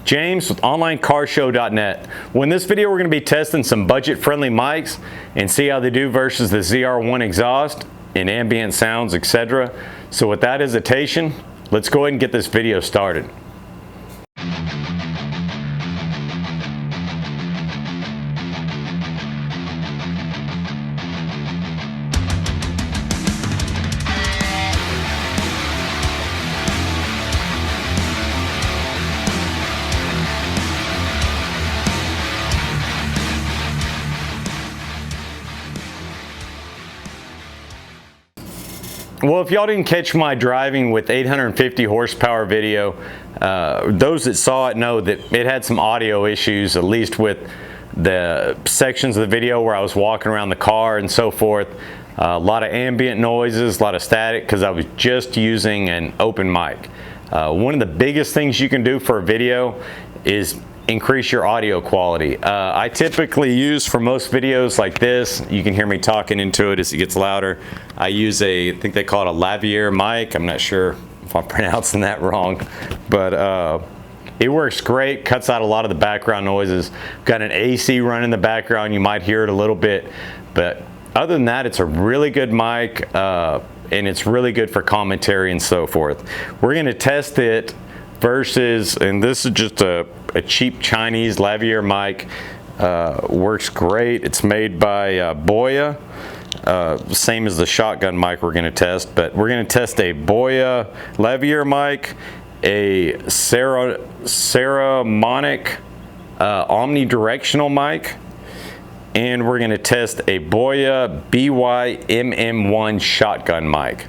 James with OnlineCarShow.net. Well, in this video we're going to be testing some budget-friendly mics and see how they do versus the ZR1 exhaust in ambient sounds, etc. So without hesitation, let's go ahead and get this video started. Well, if y'all didn't catch my driving with 850 horsepower video, those that saw it know that it had some audio issues, at least with the sections of the video where I was walking around the car and so forth. A lot of ambient noises, a lot of static, because I was just using an open mic. One of the biggest things you can do for a video is increase your audio quality. I typically use, for most videos like this, you can hear me talking into it as it gets louder. I use I think they call it a Lavier Mic. I'm not sure if I'm pronouncing that wrong, but it works great, cuts out a lot of the background noises. Got an AC running in the background, you might hear it a little bit, but other than that, it's a really good mic, and it's really good for commentary and so forth. We're gonna test it versus, and this is just a cheap Chinese Lavier mic. Works great. It's made by BOYA, same as the shotgun mic we're going to test, but we're going to test a BOYA Lavier mic, a Saramonic Omni-Directional mic, and we're going to test a BOYA BY-MM1 shotgun mic.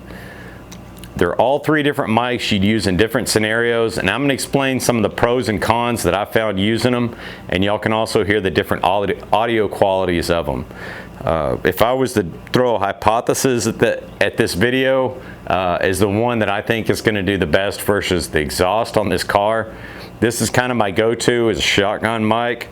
They're all three different mics you'd use in different scenarios, and I'm going to explain some of the pros and cons that I found using them, and y'all can also hear the different audio qualities of them. If I was to throw a hypothesis at this video as the one that I think is going to do the best versus the exhaust on this car, this is kind of my go-to as a shotgun mic.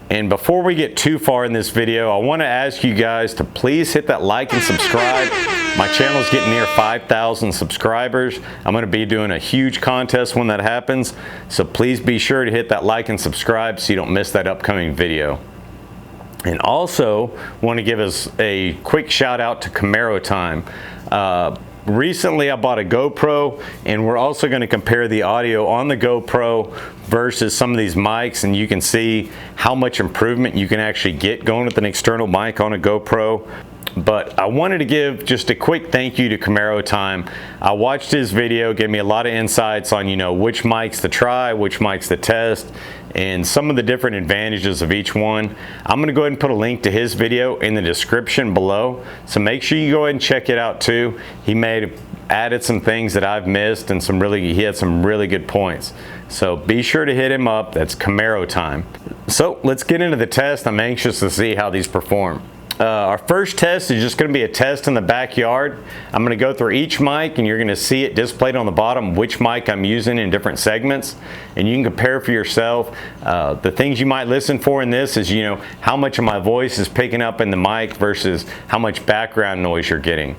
And before we get too far in this video, I want to ask you guys to please hit that like and subscribe. My channel is getting near 5,000 subscribers. I'm going to be doing a huge contest when that happens, so please be sure to hit that like and subscribe so you don't miss that upcoming video. And also want to give us a quick shout out to Camaro Time. Recently I bought a GoPro, and we're also going to compare the audio on the GoPro versus some of these mics, and you can see how much improvement you can actually get going with an external mic on a GoPro. But I wanted to give just a quick thank you to Camaro Time. I watched his video, gave me a lot of insights on, which mics to try, which mics to test, and some of the different advantages of each one. I'm going to go ahead and put a link to his video in the description below, so make sure you go ahead and check it out too. He added some things that I've missed, and he had some really good points. So be sure to hit him up. That's Camaro Time. So let's get into the test. I'm anxious to see how these perform. Our first test is just going to be a test in the backyard. I'm going to go through each mic, and you're going to see it displayed on the bottom which mic I'm using in different segments, and you can compare for yourself. The things you might listen for in this is how much of my voice is picking up in the mic versus how much background noise you're getting.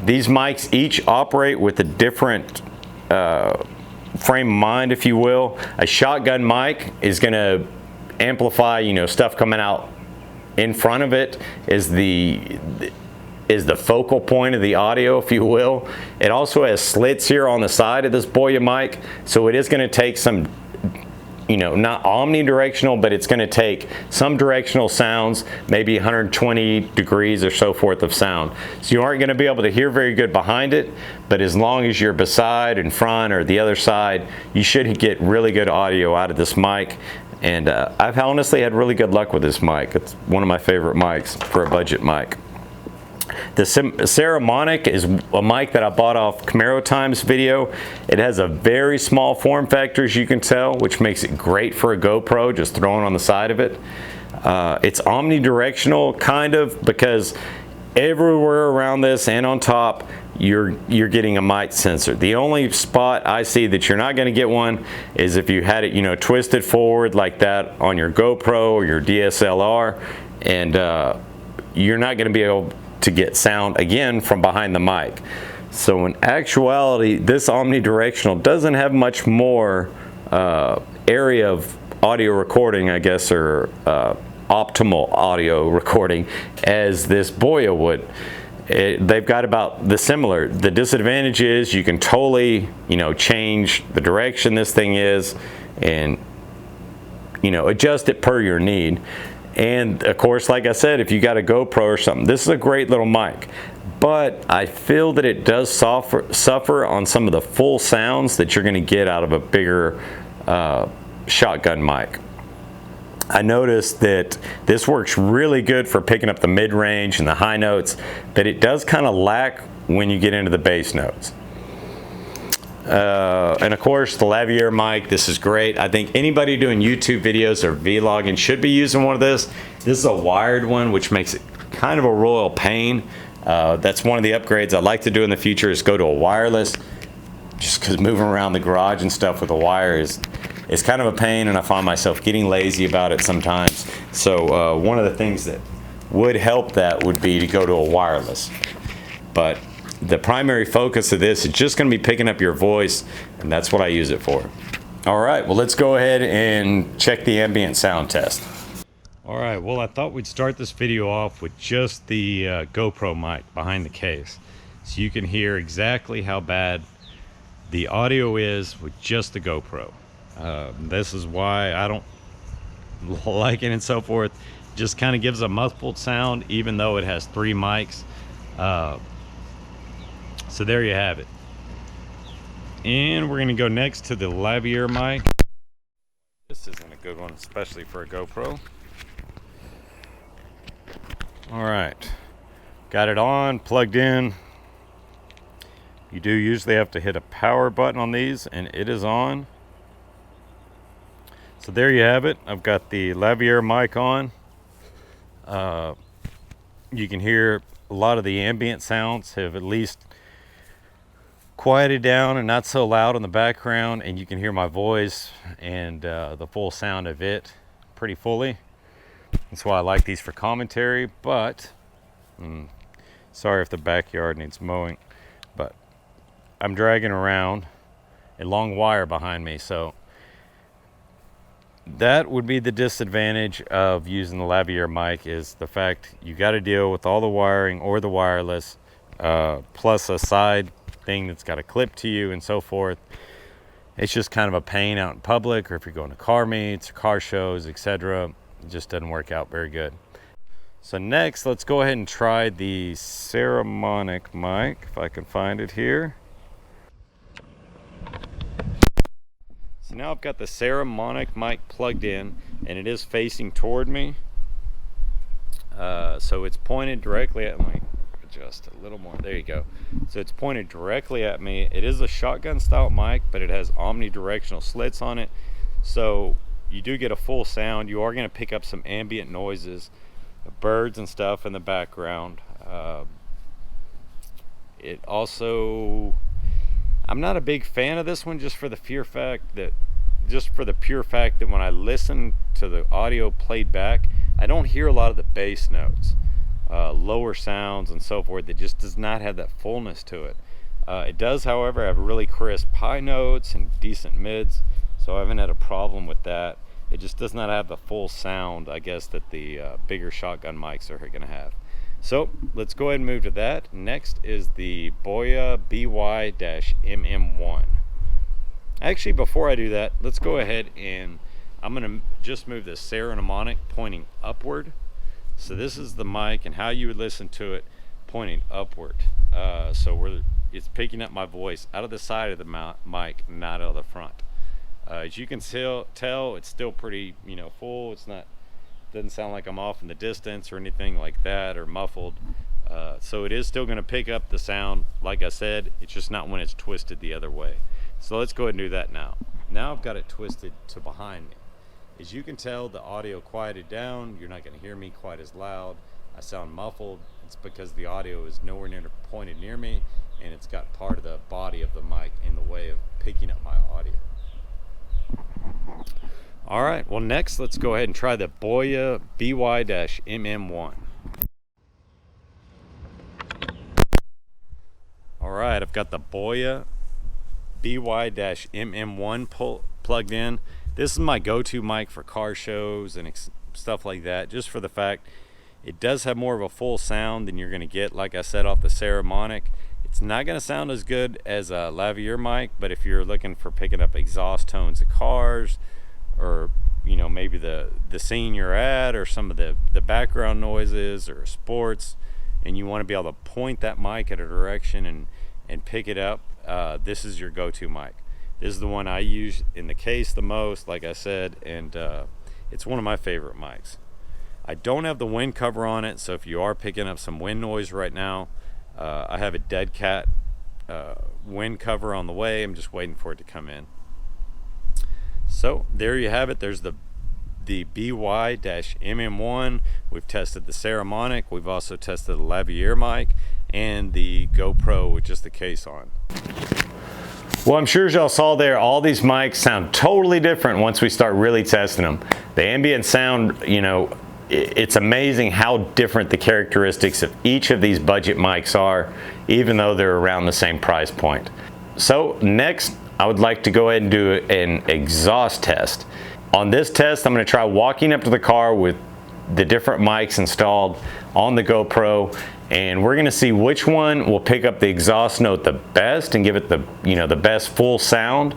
These mics each operate with a different frame of mind, if you will. A shotgun mic is going to amplify stuff coming out in front of it, is the focal point of the audio, if you will. It also has slits here on the side of this BOYA mic, so it is going to take some, not omnidirectional, but it's going to take some directional sounds, maybe 120 degrees or so forth of sound. So you aren't going to be able to hear very good behind it, but as long as you're beside, in front, or the other side, you should get really good audio out of this mic. And I've honestly had really good luck with this mic. It's one of my favorite mics for a budget mic. The Saramonic is a mic that I bought off Camaro Time's video. It has a very small form factor, as you can tell, which makes it great for a GoPro, just throwing on the side of it. It's omnidirectional, kind of, because everywhere around this and on top, you're getting a mic sensor. The only spot I see that you're not going to get one is if you had it, twisted forward like that on your GoPro or your DSLR, and you're not going to be able to get sound again from behind the mic. So in actuality, this omnidirectional doesn't have much more area of audio recording, I guess, or optimal audio recording as this BOYA would. They've got about the similar. The disadvantage is you can totally, change the direction this thing is and, adjust it per your need. And of course, like I said, if you got a GoPro or something, this is a great little mic. But I feel that it does suffer on some of the full sounds that you're going to get out of a bigger shotgun mic. I noticed that this works really good for picking up the mid-range and the high notes, but it does kind of lack when you get into the bass notes. And of course, the Lavier mic, this is great. I think anybody doing YouTube videos or vlogging should be using one of this. This is a wired one, which makes it kind of a royal pain. That's one of the upgrades I'd like to do in the future, is go to a wireless, just because moving around the garage and stuff with a wire is kind of a pain, and I find myself getting lazy about it sometimes. So one of the things that would help that would be to go to a wireless. But the primary focus of this is just going to be picking up your voice, and that's what I use it for. All right, well, let's go ahead and check the ambient sound test. All right, well, I thought we'd start this video off with just the GoPro mic behind the case, so you can hear exactly how bad the audio is with just the GoPro. This is why I don't like it and so forth. Just kind of gives a muffled sound, even though it has 3 mics. So there you have it. And we're going to go next to the Lavier mic. This isn't a good one, especially for a GoPro. All right, got it on, plugged in. You do usually have to hit a power button on these, and it is on. So there you have it. I've got the Lavier mic on. You can hear a lot of the ambient sounds have at least quieted down and not so loud in the background, and you can hear my voice and the full sound of it pretty fully. That's why I like these for commentary, but sorry if the backyard needs mowing, but I'm dragging around a long wire behind me, so that would be the disadvantage of using the Lavier mic, is the fact you got to deal with all the wiring or the wireless, plus a side thing that's got a clip to you and so forth. It's just kind of a pain out in public, or if you're going to car meets, car shows, etc. It just doesn't work out very good. So next, let's go ahead and try the Saramonic mic, if I can find it here. So now I've got the Saramonic mic plugged in, and it is facing toward me. So it's pointed directly at me. Adjust a little more. There you go. So it's pointed directly at me. It is a shotgun style mic, but it has omnidirectional slits on it. So you do get a full sound. You are going to pick up some ambient noises, birds and stuff in the background. It also, I'm not a big fan of this one, just for the pure fact that when I listen to the audio played back, I don't hear a lot of the bass notes, lower sounds and so forth. It just does not have that fullness to it. It does, however, have really crisp high notes and decent mids, so I haven't had a problem with that. It just does not have the full sound, I guess, that the bigger shotgun mics are going to have. So let's go ahead and move to that. Next is the BOYA BY-MM1. Actually, before I do that, let's go ahead and I'm going to just move the Saramonic pointing upward. So this is the mic and how you would listen to it pointing upward. It's picking up my voice out of the side of the mic, not out of the front. As you can tell, it's still pretty, full. It's not, doesn't sound like I'm off in the distance or anything like that, or muffled. So it is still going to pick up the sound. Like I said, it's just not when it's twisted the other way. So let's go ahead and do that now. Now I've got it twisted to behind me. As you can tell, the audio quieted down. You're not going to hear me quite as loud. I sound muffled. It's because the audio is nowhere near pointed near me, and it's got part of the body of the mic in the way of picking up my audio. All right, well, next let's go ahead and try the BOYA BY-MM1. All right, I've got the BOYA BY-MM1 plugged in. This is my go-to mic for car shows and stuff like that, just for the fact it does have more of a full sound than you're going to get, like I said, off the Saramonic. It's not going to sound as good as a Lavier mic, but if you're looking for picking up exhaust tones of cars, or you know, maybe the scene you're at, or some of the background noises, or sports, and you want to be able to point that mic at a direction and pick it up, this is your go-to mic. This is the one I use in the case the most, like I said, and it's one of my favorite mics. I don't have the wind cover on it, so if you are picking up some wind noise right now, I have a dead cat wind cover on the way. I'm just waiting for it to come in. So there you have it. There's the BY-MM1. We've tested the Saramonic. We've also tested the Lavier mic and the GoPro with just the case on. Well, I'm sure as y'all saw there, all these mics sound totally different once we start really testing them. The ambient sound, you know, it's amazing how different the characteristics of each of these budget mics are, even though they're around the same price point. So next, I would like to go ahead and do an exhaust test. On this test, I'm going to try walking up to the car with the different mics installed on the GoPro, and we're going to see which one will pick up the exhaust note the best and give it the, you know, the best full sound.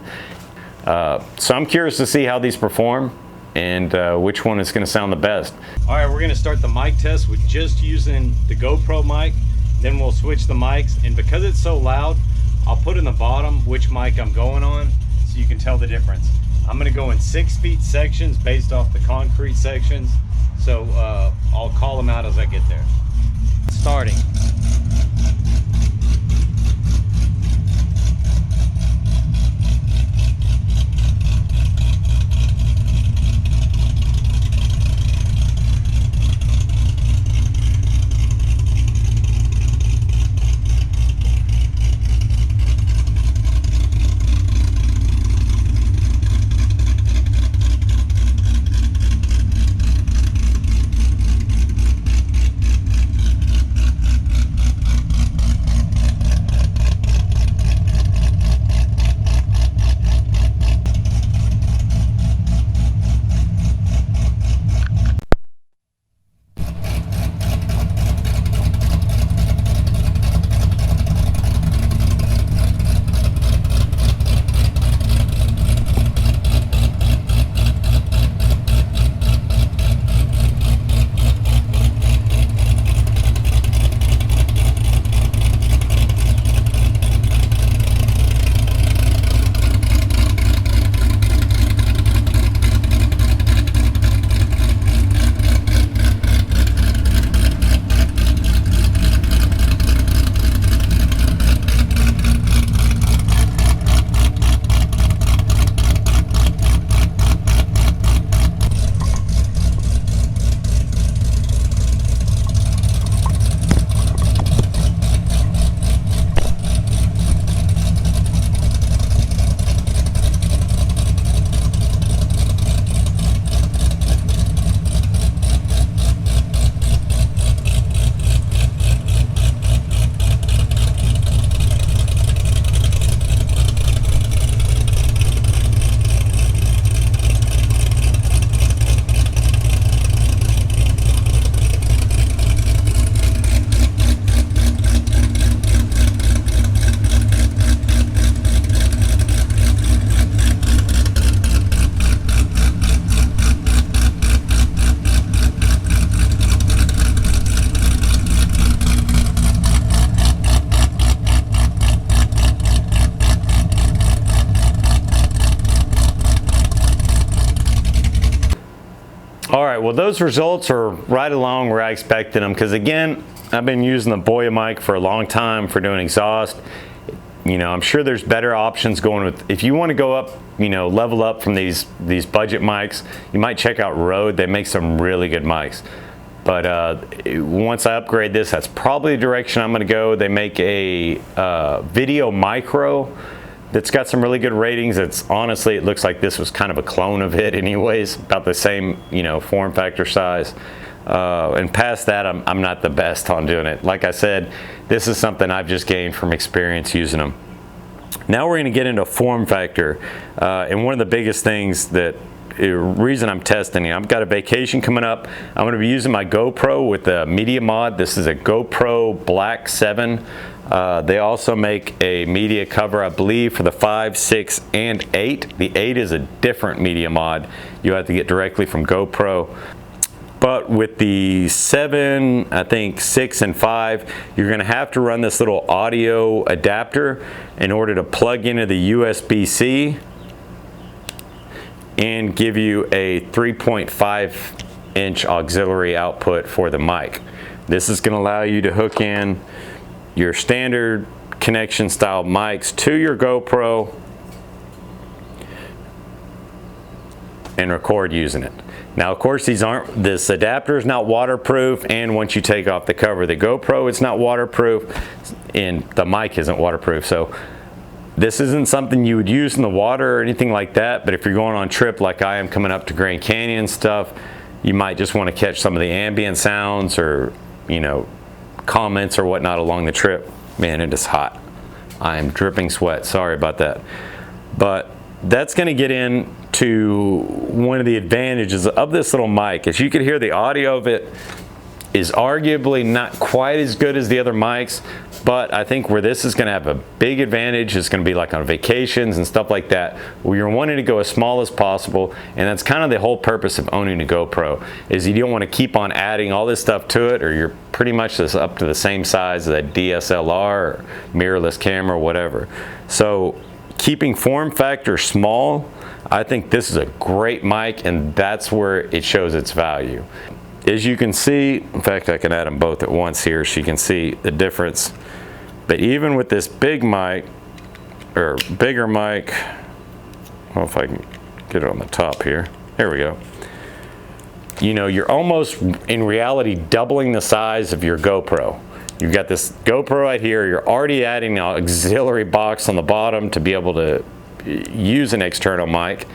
So I'm curious to see how these perform and which one is going to sound the best. All right, we're going to start the mic test with just using the GoPro mic. Then we'll switch the mics, and because it's so loud, I'll put in the bottom which mic I'm going on so you can tell the difference. I'm going to go in 6 feet sections based off the concrete sections, so I'll call them out as I get there. Starting. All right, well, those results are right along where I expected them, because again, I've been using the BOYA mic for a long time for doing exhaust. You know, I'm sure there's better options going with, if you want to go up, you know, level up from these budget mics, you might check out Rode. They make some really good mics. But once I upgrade this, that's probably the direction I'm going to go. They make a video micro that's got some really good ratings. It's honestly, it looks like this was kind of a clone of it anyways, about the same, you know, form factor size. And past that, I'm not the best on doing it. Like I said, this is something I've just gained from experience using them. Now we're going to get into form factor, and one of the biggest things that reason I'm testing it, I've got a vacation coming up. I'm going to be using my GoPro with the media mod. This is a GoPro Black 7. They also make a media cover, I believe, for the 5, 6, and 8. The 8 is a different media mod. You have to get directly from GoPro. But with the 7, I think 6 and 5, you're going to have to run this little audio adapter in order to plug into the USB-C and give you a 3.5-inch auxiliary output for the mic. This is going to allow you to hook in your standard connection style mics to your GoPro and record using it. Now, of course, this adapter is not waterproof, and once you take off the cover of the GoPro, it's not waterproof, and the mic isn't waterproof. So this isn't something you would use in the water or anything like that, but if you're going on a trip like I am coming up to Grand Canyon and stuff, you might just want to catch some of the ambient sounds or, you know, comments or whatnot along the trip. Man, it is hot. I am dripping sweat. Sorry about that. But that's going to get into one of the advantages of this little mic. As you can hear, the audio of it is arguably not quite as good as the other mics, but I think where this is going to have a big advantage is going to be like on vacations and stuff like that, where you're wanting to go as small as possible, and that's kind of the whole purpose of owning a GoPro, is you don't want to keep on adding all this stuff to it, or you're pretty much just up to the same size as a DSLR or mirrorless camera or whatever. So keeping form factor small, I think this is a great mic, and that's where it shows its value. As you can see, in fact, I can add them both at once here so you can see the difference. But even with this big mic, or bigger mic, I don't know if I can get it on the top here. There we go. You know, you're almost, in reality, doubling the size of your GoPro. You've got this GoPro right here. You're already adding an auxiliary box on the bottom to be able to use an external mic.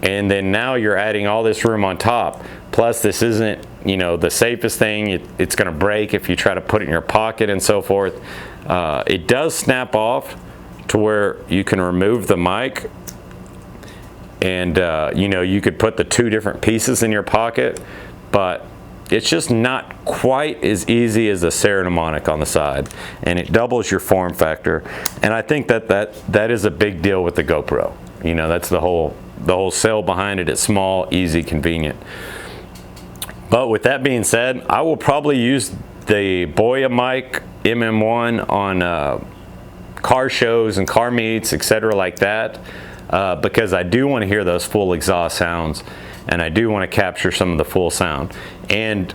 And then now you're adding all this room on top. Plus, this isn't, you know, the safest thing. It's going to break if you try to put it in your pocket and so forth. It does snap off to where you can remove the mic, and you know, you could put the 2 different pieces in your pocket, but it's just not quite as easy as the Saramonic on the side, and it doubles your form factor. And I think that is a big deal with the GoPro. You know, that's the whole sell behind it. It's small, easy, convenient. But with that being said, I will probably use the BOYA mic MM1 on car shows and car meets, etc. like that, because I do want to hear those full exhaust sounds, and I do want to capture some of the full sound. And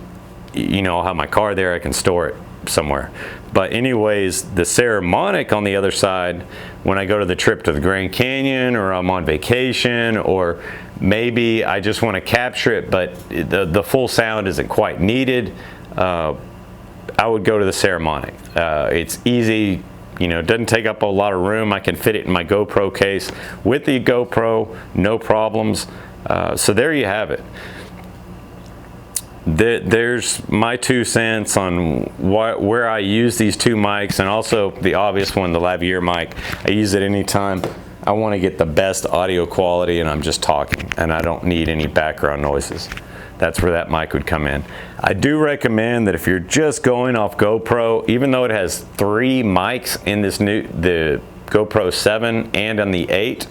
you know, I'll have my car there, I can store it somewhere. But anyways, the Saramonic on the other side, when I go to the trip to the Grand Canyon, or I'm on vacation, or maybe I just want to capture it, but the full sound isn't quite needed, I would go to the Saramonic. It's easy, you know, it doesn't take up a lot of room. I can fit it in my GoPro case with the GoPro, no problems. So there you have it. There's my 2 cents on where I use these 2 mics, and also the obvious one, the Lavier mic. I use it anytime I want to get the best audio quality and I'm just talking and I don't need any background noises. That's where that mic would come in. I do recommend that if you're just going off GoPro, even though it has 3 mics in the GoPro 7 and on the 8,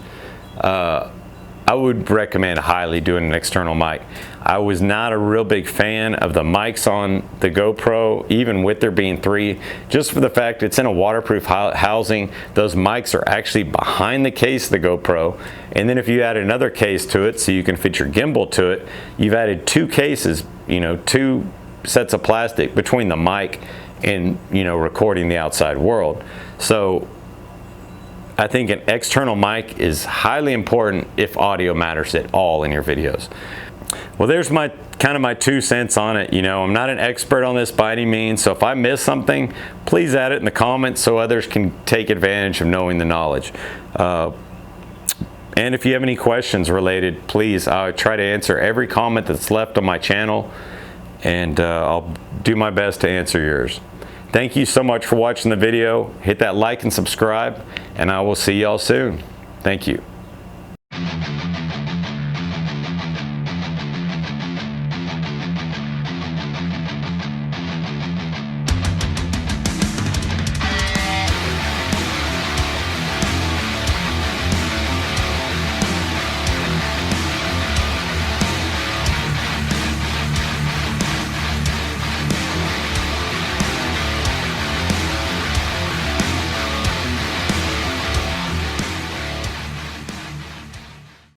I would recommend highly doing an external mic. I was not a real big fan of the mics on the GoPro, even with there being 3, just for the fact it's in a waterproof housing. Those mics are actually behind the case of the GoPro, and then if you add another case to it so you can fit your gimbal to it, you've added 2 cases, you know, 2 sets of plastic between the mic and, you know, recording the outside world. So I think an external mic is highly important if audio matters at all in your videos. Well, there's my kind of my 2 cents on it. You know, I'm not an expert on this by any means, so if I miss something, please add it in the comments so others can take advantage of knowing the knowledge. And if you have any questions related, please, I'll try to answer every comment that's left on my channel, and I'll do my best to answer yours. Thank you so much for watching the video. Hit that like and subscribe, and I will see y'all soon. Thank you.